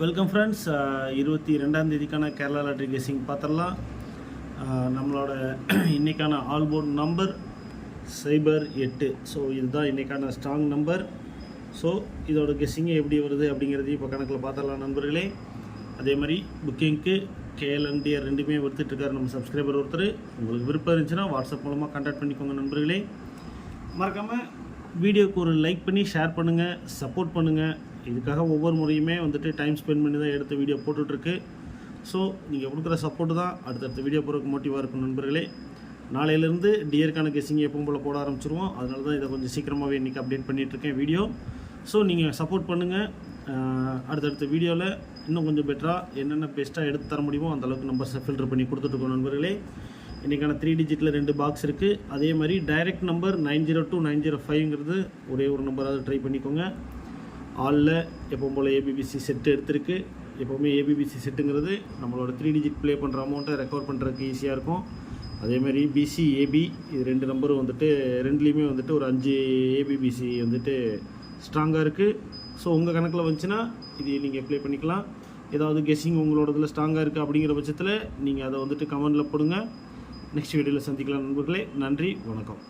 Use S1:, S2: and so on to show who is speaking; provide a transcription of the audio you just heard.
S1: Welcome friends. 22ஆம் தேதிக்கான Kerala lottery guessing பார்த்துடலாம். நம்மளோட இன்றைக்கான ஆல்போர்ட் நம்பர் 08. ஸோ இதுதான் இன்றைக்கான ஸ்ட்ராங் நம்பர். ஸோ இதோட கெஸ்ஸிங்கு எப்படி வருது அப்படிங்கிறதையும் இப்போ கணக்கில் பார்த்துடலாம் நண்பர்களே. அதே மாதிரி புக்கிங்க்கு கேஎல்என்டிஆர் ரெண்டுமே எடுத்துகிட்ருக்காரு நம்ம சப்ஸ்கிரைபர் ஒருத்தர். உங்களுக்கு விருப்பம் இருந்துச்சுன்னா வாட்ஸ்அப் மூலமாக கான்டாக்ட் பண்ணிக்கோங்க நண்பர்களே. மறக்காமல் வீடியோவுக்கு ஒரு லைக் பண்ணி ஷேர் பண்ணுங்கள், சப்போர்ட் பண்ணுங்கள். இதுக்காக ஒவ்வொரு முறையுமே டைம் ஸ்பெண்ட் பண்ணி தான் எடுத்து வீடியோ போட்டுட்ருக்கு. ஸோ நீங்கள் கொடுக்குற சப்போர்ட்டு தான் அடுத்தடுத்த வீடியோ போகிறதுக்கு மோட்டிவாக இருக்கும் நண்பர்களே. நாளையிலேருந்து டியருக்கான கெஸ்ஸிங் எப்பவும் போல் போட ஆரம்பிச்சிருவோம். அதனால தான் இதை கொஞ்சம் சீக்கிரமாகவே இன்றைக்கி அப்டேட் பண்ணிகிட்ருக்கேன் வீடியோ. ஸோ நீங்கள் சப்போர்ட் பண்ணுங்கள். அடுத்தடுத்த வீடியோவில் இன்னும் கொஞ்சம் பெட்டராக என்னென்ன பெஸ்ட்டாக எடுத்து தர முடியுமோ அந்தளவுக்கு நம்பர்ஸை ஃபில்டர் பண்ணி கொடுத்துட்ருக்கோம் நண்பர்களே. இன்றைக்கான 3 டிஜிட்டில் 2 பாக்ஸ் இருக்குது. அதே மாதிரி டைரக்ட் நம்பர் 902 905ங்கிறது ஒரே ஒரு நம்பராவது ட்ரை பண்ணிக்கோங்க. ஆலில் எப்பவும் போல் ஏபிபிசி செட்டு எடுத்திருக்கு. எப்போவுமே ஏபிபிசி செட்டுங்கிறது நம்மளோட 3 டிஜிட் ப்ளே பண்ணுற அமௌண்ட்டை ரெக்கவர் பண்ணுறதுக்கு ஈஸியாக இருக்கும். அதேமாதிரி பிசி ஏபி இது 2 நம்பரும் ரெண்டுலேயுமே ஒரு 5 ஏபிபிசி ஸ்ட்ராங்காக இருக்குது. ஸோ உங்கள் கணக்கில் வந்துச்சுன்னா இது நீங்கள் ப்ளே பண்ணிக்கலாம். ஏதாவது கெஸ்ஸிங் உங்களோட இதில் ஸ்ட்ராங்காக இருக்குது அப்படிங்கிற பட்சத்தில் நீங்கள் அதை கமெண்டில் போடுங்க. நெக்ஸ்ட் வீடியோவில் சந்திக்கலாம் நண்பர்களே. நன்றி, வணக்கம்.